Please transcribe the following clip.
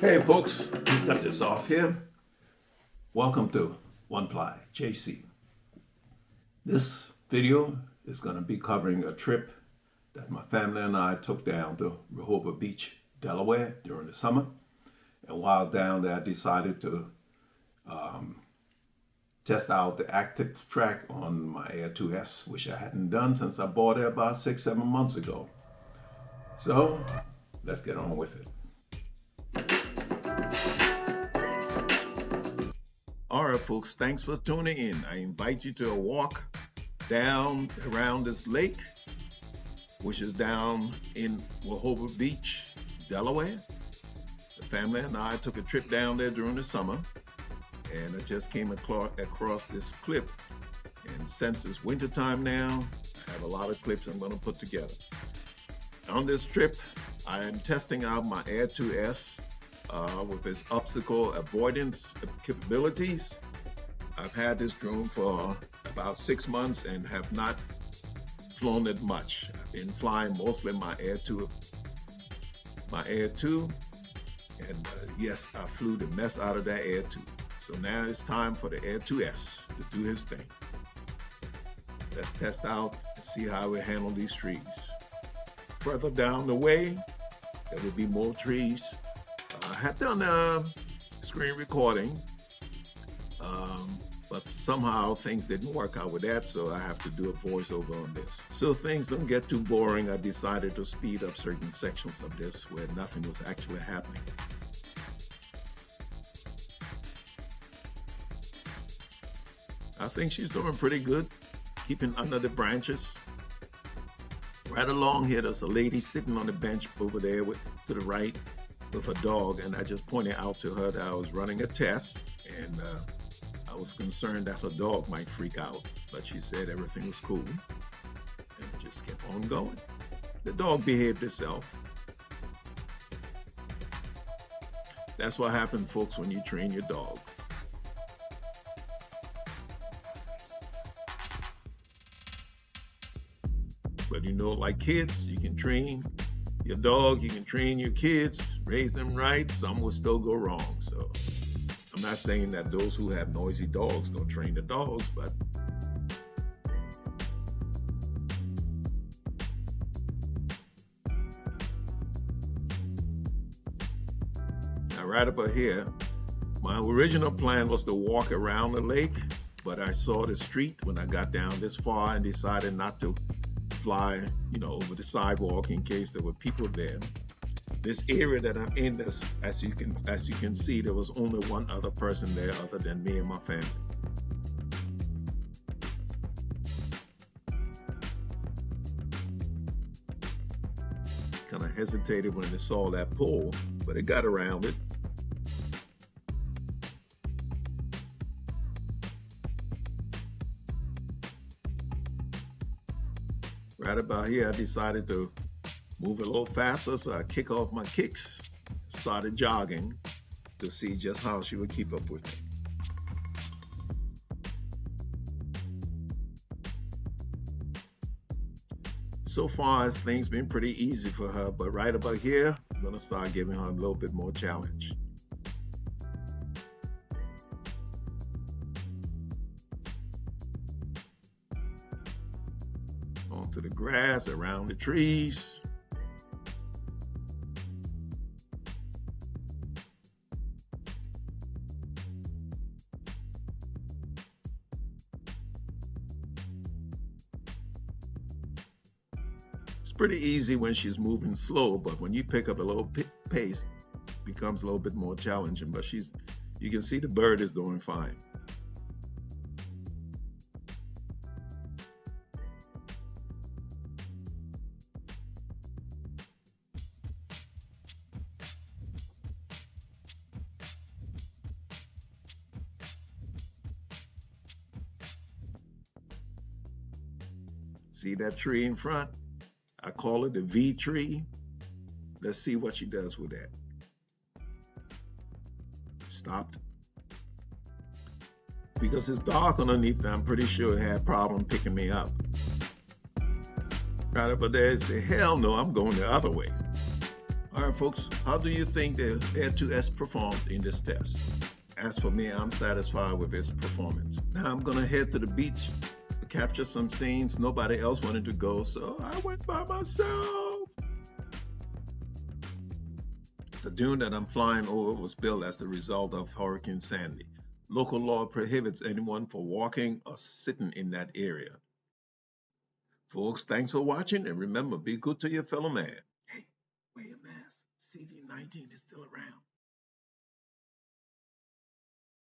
Hey folks, cut this off here. Welcome to One Ply JC. This video is going to be covering a trip that my family and I took down to Rehoboth Beach, Delaware during the summer. And while down there, I decided to test out the active track on my A2S, which I hadn't done since I bought it about 6-7 months ago. So let's get on with it. All right, folks, thanks for tuning in. I invite you to a walk down around this lake, which is down in Rehoboth Beach, Delaware. The family and I took a trip down there during the summer, and I just came across this clip. And since it's wintertime now, I have a lot of clips I'm going to put together. On this trip, I am testing out my A2S with its obstacle avoidance capabilities. I've had this drone for about 6 months and have not flown it much. I've been flying mostly my Air 2, and yes, I flew the mess out of that Air 2. So now it's time for the A2S to do his thing. Let's test out and see how we handle these trees. Further down the way, there will be more trees. I had done a screen recording, but somehow things didn't work out with that, so I have to do a voiceover on this. So things don't get too boring, I decided to speed up certain sections of this where nothing was actually happening. I think she's doing pretty good, keeping under the branches. Right along here, there's a lady sitting on the bench over there to the right with a dog, and I just pointed out to her that I was running a test, and I was concerned that her dog might freak out, but she said everything was cool, and just kept on going. The dog behaved itself. That's what happens, folks, when you train your dog. But you know, like kids, you can train your dog, you can train your kids, raise them right, some will still go wrong. So I'm not saying that those who have noisy dogs don't train the dogs, but now right about here, my original plan was to walk around the lake, but I saw the street when I got down this far and decided not to fly, over the sidewalk in case there were people there. This area that I'm in, as you can see, there was only one other person there other than me and my family. Kind of hesitated when I saw that pole, but it got around it. Right about here, I decided to move a little faster, so I kick off my kicks, started jogging to see just how she would keep up with me. So far, things been pretty easy for her, but right about here, I'm gonna start giving her a little bit more challenge. Onto the grass, around the trees. It's pretty easy when she's moving slow, but when you pick up a little pace, it becomes a little bit more challenging, but you can see the bird is doing fine. See that tree in front? I call it the V tree. Let's see what she does with that. Stopped. Because it's dark underneath, I'm pretty sure it had a problem picking me up. Right over there, say, hell no, I'm going the other way. All All right, folks, how do you think the A2S performed in this test? As for me, I'm satisfied with its performance. Now I'm gonna head to the beach to capture some scenes. Nobody else wanted to go, so I went by myself. The dune that I'm flying over was built as the result of Hurricane Sandy. Local law prohibits anyone from walking or sitting in that area. Folks, thanks for watching, and remember, be good to your fellow man. Hey, wear your mask. CD-19 is still around.